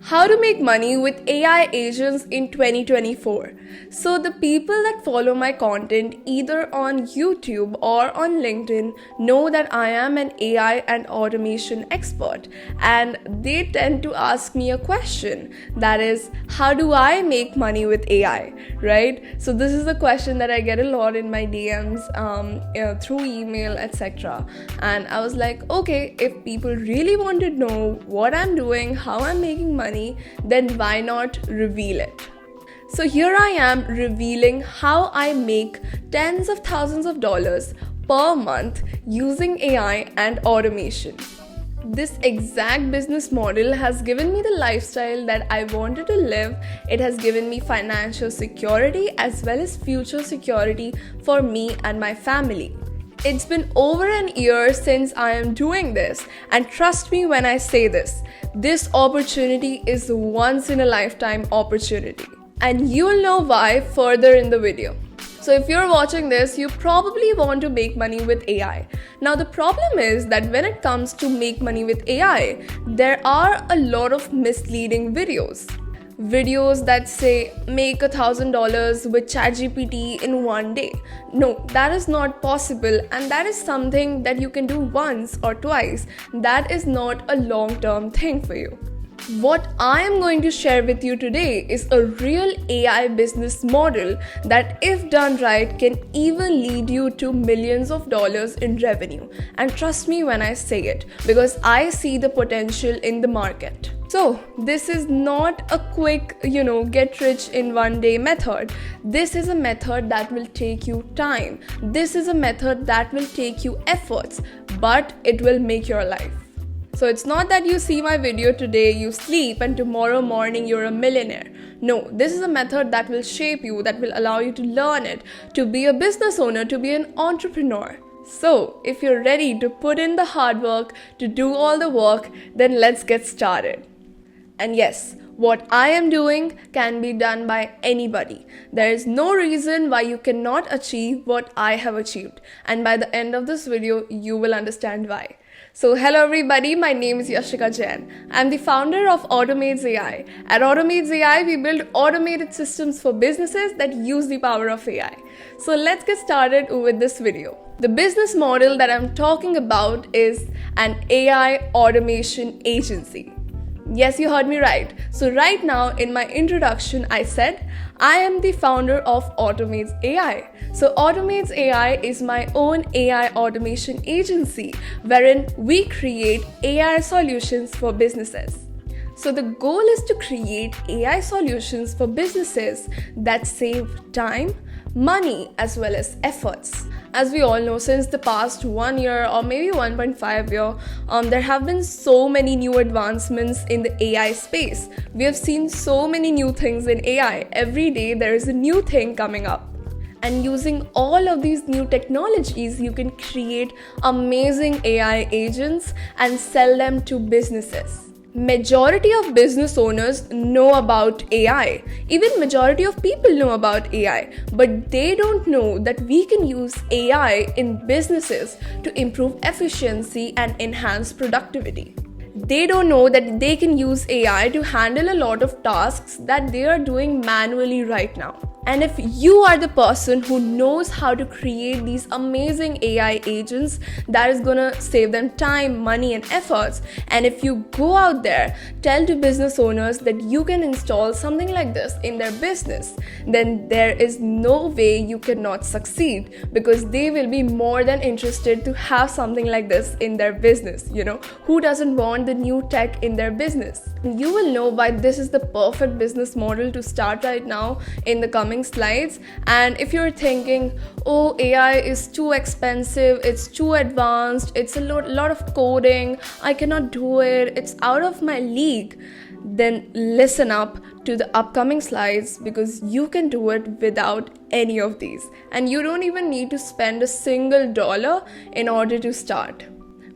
How to make money with AI agents in 2024. So the people that follow my content either on YouTube or on LinkedIn know that I am an AI and automation expert, and they tend to ask me a question, that is, how do I make money with AI, right? So this is a question that I get a lot in my DMs, through email, etc. And I was like, okay, if people really want to know what I'm doing, how I'm making money, then why not reveal it? So here I am revealing how I make tens of thousands of dollars per month using AI and automation. This exact business model has given me the lifestyle that I wanted to live. It has given me financial security as well as future security for me and my family. It's been over an year since I am doing this, and trust me when I say this opportunity is a once in a lifetime opportunity. And you'll know why further in the video. So if you're watching this, you probably want to make money with AI. Now the problem is that when it comes to make money with AI, there are a lot of misleading videos that say make $1,000 with ChatGPT in one day. No, that is not possible, and that is something that you can do once or twice. That is not a long-term thing for you. What I am going to share with you today is a real AI business model that, if done right, can even lead you to millions of dollars in revenue. And trust me when I say it, because I see the potential in the market. So this is not a quick, get rich in one day method. This is a method that will take you time. This is a method that will take you efforts, but it will make your life. So it's not that you see my video today, you sleep, and tomorrow morning you're a millionaire. No, this is a method that will shape you, that will allow you to learn it, to be a business owner, to be an entrepreneur. So if you're ready to put in the hard work, to do all the work, then let's get started. And yes, what I am doing can be done by anybody. There is no reason why you cannot achieve what I have achieved. And by the end of this video, you will understand why. So hello everybody, my name is Yashika Jain. I'm the founder of Automates AI. At Automates AI, we build automated systems for businesses that use the power of AI. So let's get started with this video. The business model that I'm talking about is an AI automation agency. Yes, you heard me right. So right now in my introduction, I said I am the founder of Automates AI. So Automates AI is my own AI automation agency wherein we create AI solutions for businesses. So the goal is to create AI solutions for businesses that save time, money, as well as efforts. As we all know, since the past 1 year or maybe 1.5 year, there have been so many new advancements in the AI space. We have seen so many new things in AI. Every day there is a new thing coming up. And using all of these new technologies, you can create amazing AI agents and sell them to businesses. Majority of business owners know about AI. Even majority of people know about AI, but they don't know that we can use AI in businesses to improve efficiency and enhance productivity. They don't know that they can use AI to handle a lot of tasks that they are doing manually right now. And if you are the person who knows how to create these amazing AI agents that is gonna save them time, money, and efforts, and if you go out there, tell to business owners that you can install something like this in their business, then there is no way you cannot succeed, because they will be more than interested to have something like this in their business. Who doesn't want the new tech in their business? You will know why this is the perfect business model to start right now in the coming slides. And if you're thinking, oh, AI is too expensive, it's too advanced, it's a lot of coding, I cannot do it, it's out of my league, then listen up to the upcoming slides, because you can do it without any of these, and you don't even need to spend a single dollar in order to start.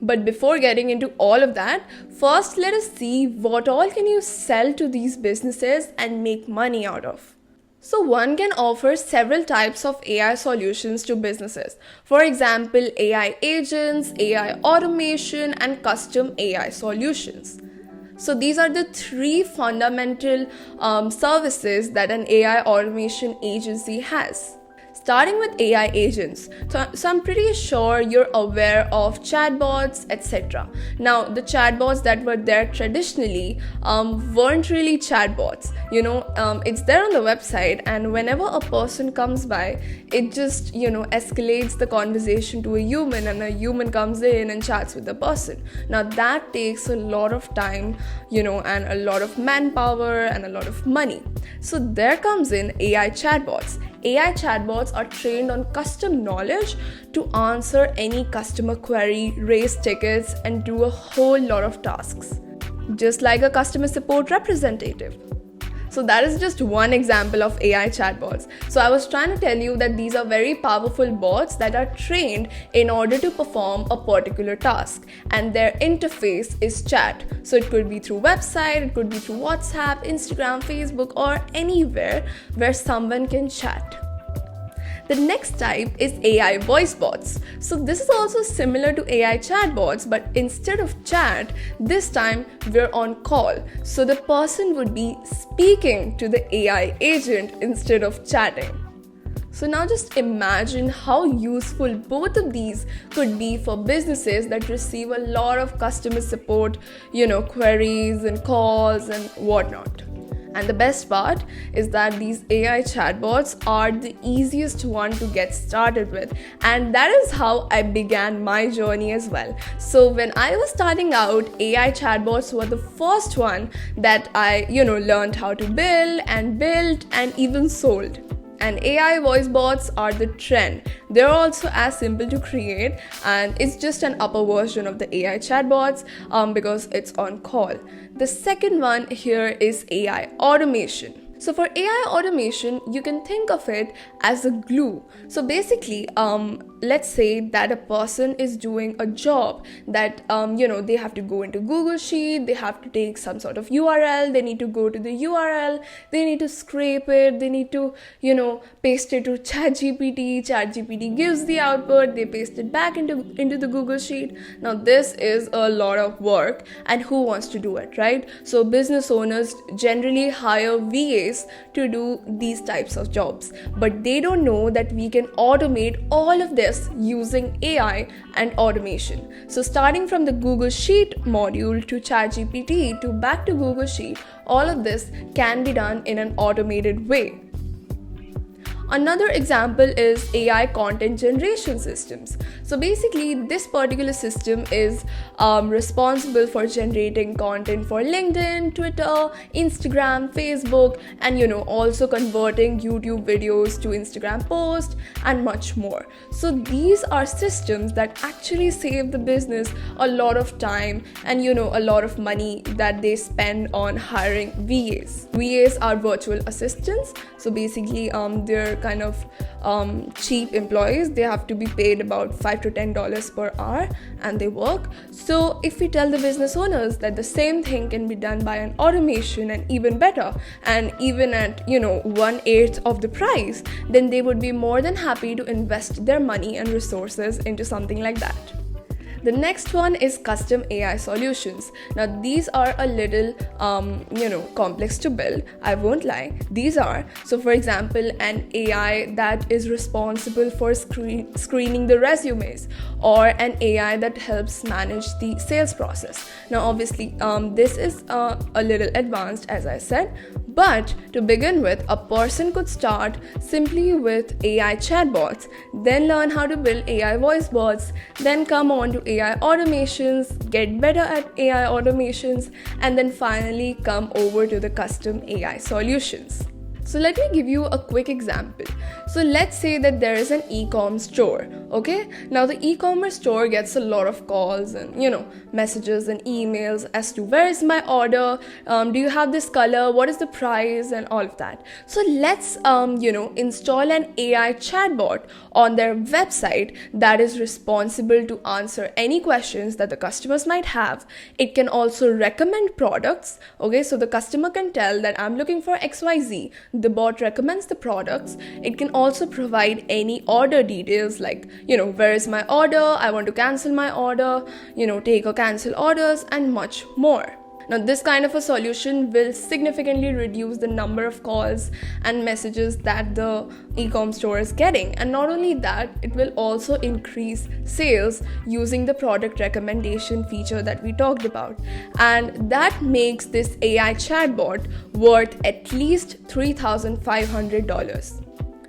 But before getting into all of that, first let us see what all can you sell to these businesses and make money out of. So one can offer several types of AI solutions to businesses. For example, AI agents, AI automation, and custom AI solutions. So these are the three fundamental services that an AI automation agency has. Starting with AI agents. So I'm pretty sure you're aware of chatbots, etc. Now, the chatbots that were there traditionally weren't really chatbots. It's there on the website, and whenever a person comes by, it just, escalates the conversation to a human, and a human comes in and chats with the person. Now, that takes a lot of time, and a lot of manpower and a lot of money. So there comes in AI chatbots. AI chatbots are trained on custom knowledge to answer any customer query, raise tickets, and do a whole lot of tasks, just like a customer support representative. So that is just one example of AI chatbots. So I was trying to tell you that these are very powerful bots that are trained in order to perform a particular task, and their interface is chat. So it could be through website, it could be through WhatsApp, Instagram, Facebook, or anywhere where someone can chat. The next type is AI voice bots. So this is also similar to AI chatbots, but instead of chat, this time we're on call. So the person would be speaking to the AI agent instead of chatting. So now just imagine how useful both of these could be for businesses that receive a lot of customer support, queries and calls and whatnot. And the best part is that these AI chatbots are the easiest one to get started with. And that is how I began my journey as well. So when I was starting out, AI chatbots were the first one that I, learned how to build and even sold. And AI voice bots are the trend. They're also as simple to create, and it's just an upper version of the AI chatbots because it's on call. The second one here is AI automation. So for AI automation, you can think of it as a glue. So basically, let's say that a person is doing a job that, they have to go into Google Sheet, they have to take some sort of URL, they need to go to the URL, they need to scrape it, they need to, paste it to ChatGPT. ChatGPT gives the output, they paste it back into the Google Sheet. Now this is a lot of work, and who wants to do it, right? So business owners generally hire VAs to do these types of jobs, but they don't know that we can automate all of this using AI and automation. So starting from the Google Sheet module to ChatGPT to back to Google Sheet, all of this can be done in an automated way. Another example is AI content generation systems. So basically, this particular system is responsible for generating content for LinkedIn, Twitter, Instagram, Facebook, and also converting YouTube videos to Instagram posts and much more. So these are systems that actually save the business a lot of time and a lot of money that they spend on hiring VAs. VAs are virtual assistants. So basically, they're kind of cheap employees. They have to be paid about $5 to $10 per hour, and they work. So if we tell the business owners that the same thing can be done by an automation and even better, and even at 1/8 of the price, then they would be more than happy to invest their money and resources into something like that. The next one is custom AI solutions. Now these are a little complex to build, I won't lie. These are, so for example, an AI that is responsible for screening the resumes, or an AI that helps manage the sales process. Now obviously this is a little advanced, as I said, but to begin with, a person could start simply with AI chatbots, then learn how to build AI voice bots, then come on to AI automations, get better at AI automations, and then finally come over to the custom AI solutions. So let me give you a quick example. So let's say that there is an e-com store, okay? Now the e-commerce store gets a lot of calls and, messages and emails as to where is my order, do you have this color, what is the price, and all of that. So let's, install an AI chatbot on their website that is responsible to answer any questions that the customers might have. It can also recommend products, okay? So the customer can tell that I'm looking for XYZ. The bot recommends the products. It can also provide any order details like, where is my order? I want to cancel my order, take or cancel orders, and much more. Now, this kind of a solution will significantly reduce the number of calls and messages that the e-com store is getting. And not only that, it will also increase sales using the product recommendation feature that we talked about. And that makes this AI chatbot worth at least $3,500.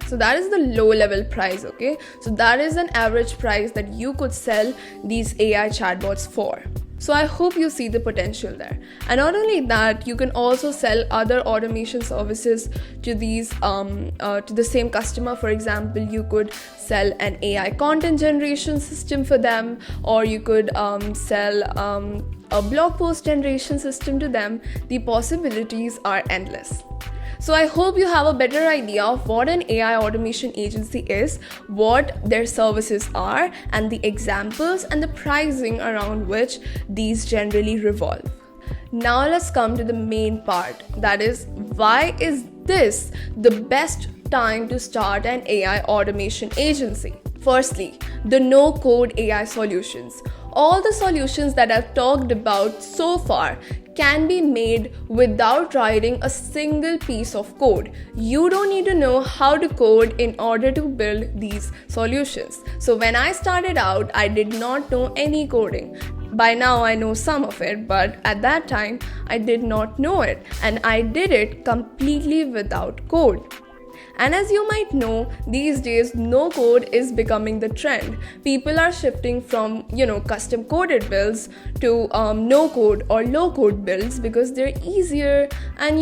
So that is the low level price, okay? So that is an average price that you could sell these AI chatbots for. So I hope you see the potential there. And not only that, you can also sell other automation services to these to the same customer. For example, you could sell an AI content generation system for them, or you could sell a blog post generation system to them. The possibilities are endless. So I hope you have a better idea of what an AI automation agency is, what their services are, and the examples and the pricing around which these generally revolve. Now let's come to the main part, that is, why is this the best time to start an AI automation agency? Firstly, the no-code AI solutions. All the solutions that I've talked about so far can be made without writing a single piece of code. You don't need to know how to code in order to build these solutions. So when I started out, I did not know any coding. By now I know some of it, but at that time I did not know it, and I did it completely without code. And as you might know, these days no code is becoming the trend. People are shifting from custom coded builds to no code or low code builds because they're easier, and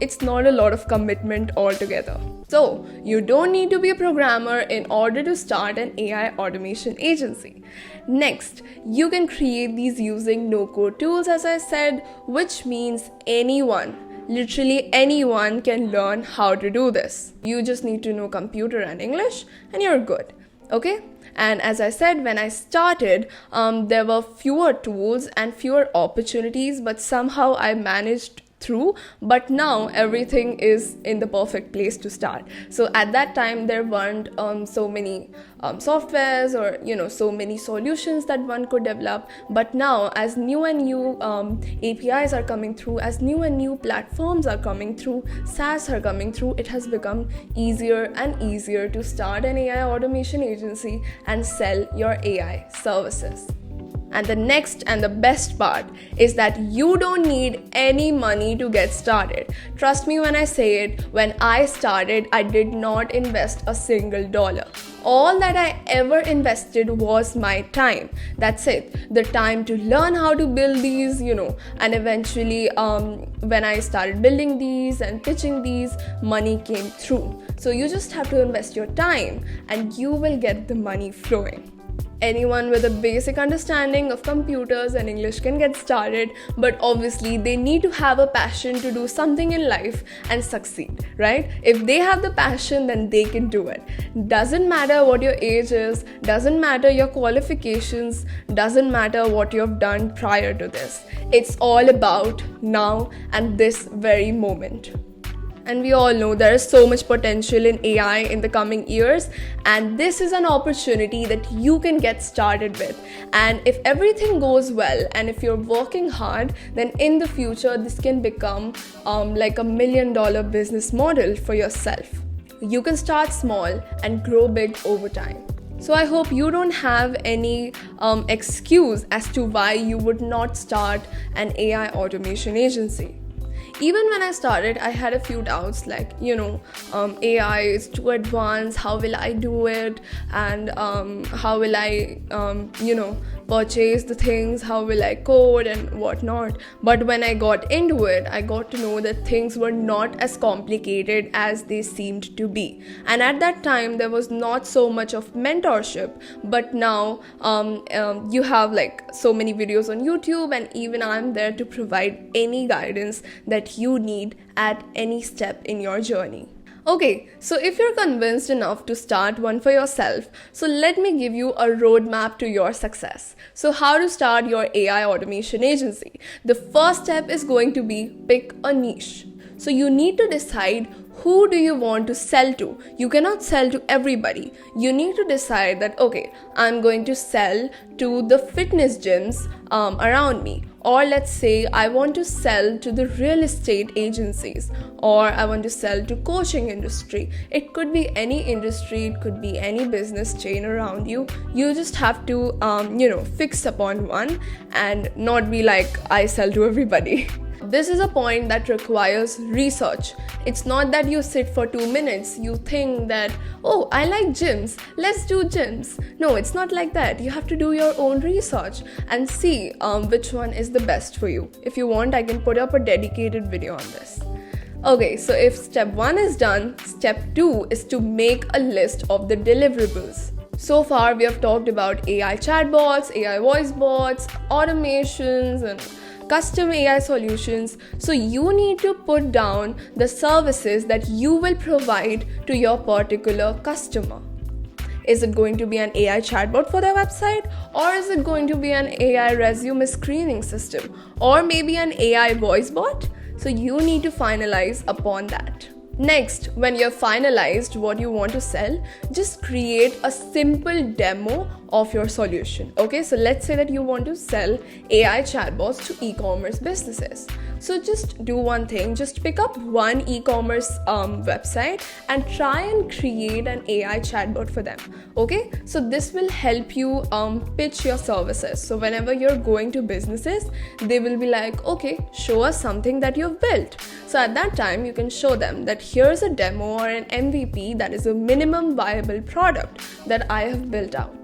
it's not a lot of commitment altogether. So you don't need to be a programmer in order to start an AI automation agency. Next, you can create these using no code tools, as I said, which means literally anyone can learn how to do this. You just need to know computer and English and you're good. Okay? And as I said, when I started, there were fewer tools and fewer opportunities, but somehow I managed through. But now everything is in the perfect place to start. So at that time there weren't so many softwares or so many solutions that one could develop. But now, as new and new APIs are coming through, as new and new platforms are coming through, SaaS are coming through, it has become easier and easier to start an AI automation agency and sell your AI services. And the next and the best part is that you don't need any money to get started. Trust me when I say it, when I started, I did not invest a single dollar. All that I ever invested was my time. That's it. The time to learn how to build these, and eventually when I started building these and pitching these, money came through. So you just have to invest your time and you will get the money flowing. Anyone with a basic understanding of computers and English can get started, but obviously they need to have a passion to do something in life and succeed, right? If they have the passion, then they can do it. Doesn't matter what your age is, doesn't matter your qualifications, doesn't matter what you have done prior to this. It's all about now and this very moment. And we all know there is so much potential in AI in the coming years, and this is an opportunity that you can get started with. And if everything goes well and if you're working hard, then in the future this can become like $1 million business model for yourself. You can start small and grow big over time. So I hope you don't have any excuse as to why you would not start an AI automation agency. Even when I started, I had a few doubts like, AI is too advanced, how will I do it? And how will I, purchase the things, how will I code and whatnot. But when I got into it, I got to know that things were not as complicated as they seemed to be. And at that time, there was not so much of mentorship. But now you have like so many videos on YouTube, and even I'm there to provide any guidance that you need at any step in your journey. Okay, so if you're convinced enough to start one for yourself, so let me give you a roadmap to your success. So how to start your AI automation agency? The first step is going to be pick a niche. So you need to decide who do you want to sell to. You cannot sell to everybody. You need to decide that, okay, I'm going to sell to the fitness gyms around me. Or let's say I want to sell to the real estate agencies, or I want to sell to coaching industry. It could be any industry, it could be any business chain around you. You just have to, fix upon one and not be like, I sell to everybody. This is a point that requires research. It's not that you sit for 2 minutes, you think that, oh, I like gyms, let's do gyms. No, it's not like that. You have to do your own research and see which one is the best for you. If you want, I can put up a dedicated video on this. Okay, so if step 1 is done, step 2 is to make a list of the deliverables. So far, we have talked about AI chatbots, AI voice bots, automations, and custom AI solutions. So you need to put down the services that you will provide to your particular customer. Is it going to be an AI chatbot for their website? Or is it going to be an AI resume screening system? Or maybe an AI voice bot? So you need to finalize upon that. Next, when you've finalized what you want to sell, just create a simple demo of your solution. Okay, so let's say that you want to sell AI chatbots to e-commerce businesses. So just do one thing, just pick up one e-commerce website and try and create an AI chatbot for them. Okay, so this will help you pitch your services. So whenever you're going to businesses, they will be like, okay, show us something that you've built. So at that time, you can show them that here's a demo or an MVP that is a minimum viable product that I have built out.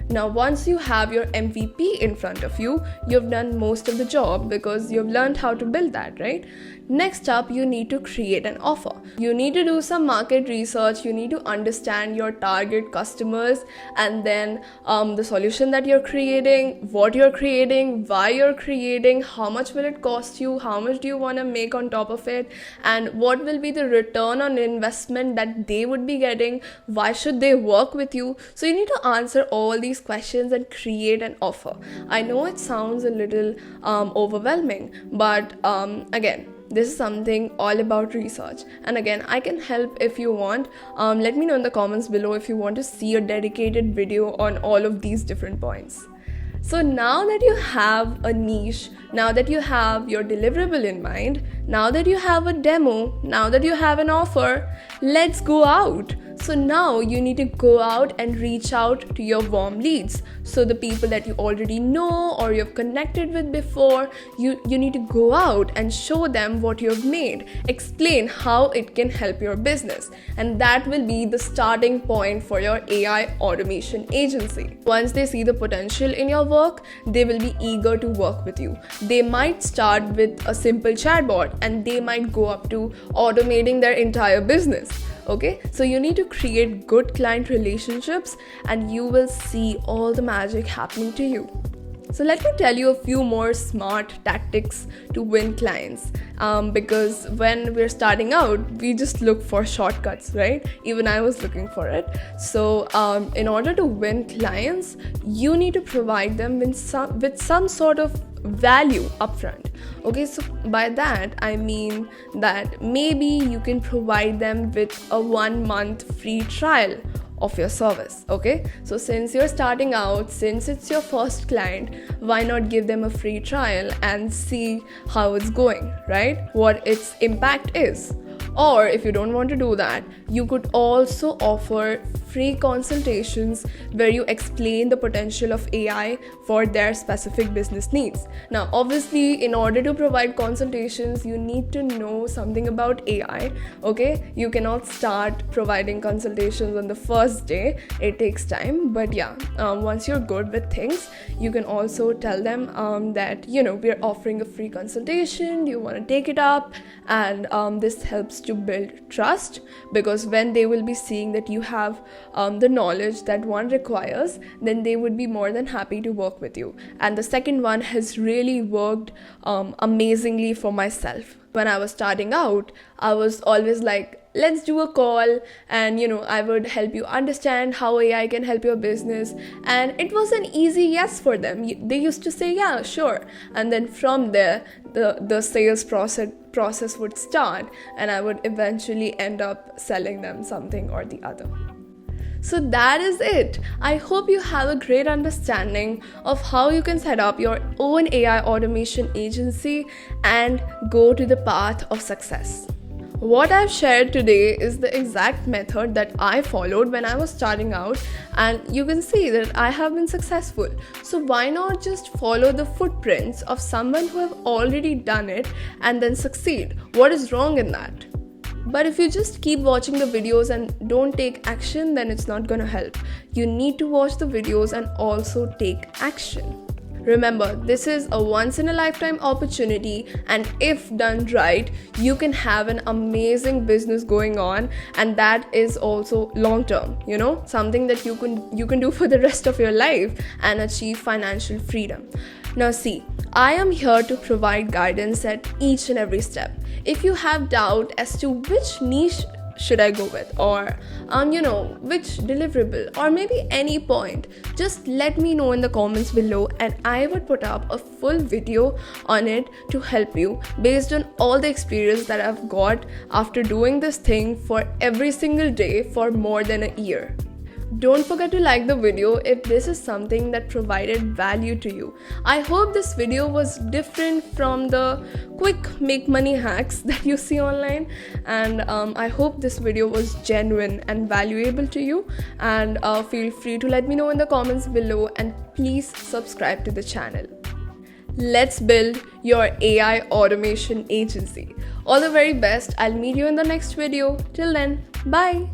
Now, once you have your MVP in front of you, you've done most of the job because you've learned how to build that, right? Next up, you need to create an offer. You need to do some market research. You need to understand your target customers and then the solution that you're creating, what you're creating, why you're creating, how much will it cost you, how much do you want to make on top of it, and what will be the return on investment that they would be getting, why should they work with you. So you need to answer all these questions and create an offer. I know it sounds a little overwhelming, but again, this is something all about research. And again, I can help if you want. Let me know in the comments below if you want to see a dedicated video on all of these different points. So now that you have a niche, now that you have your deliverable in mind, now that you have a demo, now that you have an offer, let's go out. So now you need to go out and reach out to your warm leads. So the people that you already know or you've connected with before, you need to go out and show them what you've made. Explain how it can help your business. And that will be the starting point for your AI automation agency. Once they see the potential in your work, they will be eager to work with you. They might start with a simple chatbot and they might go up to automating their entire business. Okay, so you need to create good client relationships and you will see all the magic happening to you. So let me tell you a few more smart tactics to win clients, because when we're starting out, we just look for shortcuts, right? Even I was looking for it. So in order to win clients, you need to provide them with some sort of value upfront. Okay, so by that I mean that maybe you can provide them with a 1-month free trial of your service. Okay, so since you're starting out, since it's your first client, why not give them a free trial and see how it's going, right? What its impact is. Or if you don't want to do that, you could also offer free consultations where you explain the potential of AI for their specific business needs. Now, obviously, in order to provide consultations, you need to know something about AI, okay? You cannot start providing consultations on the first day. It takes time, but yeah, once you're good with things, you can also tell them that, we're offering a free consultation, do you want to take it up? And this helps to build trust, because when they will be seeing that you have the knowledge that one requires, then they would be more than happy to work with you. And the second one has really worked amazingly for myself. When I was starting out, I was always like, let's do a call, and I would help you understand how AI can help your business. And it was an easy yes for them. They used to say, yeah, sure. And then from there, the sales process would start, and I would eventually end up selling them something or the other. So that is it. I hope you have a great understanding of how you can set up your own AI automation agency and go to the path of success. What I've shared today is the exact method that I followed when I was starting out, and you can see that I have been successful. So why not just follow the footprints of someone who have already done it and then succeed? What is wrong in that? But if you just keep watching the videos and don't take action, then it's not gonna help. You need to watch the videos and also take action. Remember, this is a once-in-a-lifetime opportunity, and if done right, you can have an amazing business going on, and that is also long-term, something that you can do for the rest of your life and achieve financial freedom. Now see, I am here to provide guidance at each and every step. If you have doubt as to which niche should I go with, or which deliverable, or maybe any point, just let me know in the comments below, and I would put up a full video on it to help you based on all the experience that I've got after doing this thing for every single day for more than a year. Don't forget to like the video if this is something that provided value to you. I hope this video was different from the quick make money hacks that you see online, and I hope this video was genuine and valuable to you, and feel free to let me know in the comments below, and please subscribe to the channel. Let's build your AI automation agency. All the very best. I'll meet you in the next video. Till then, bye.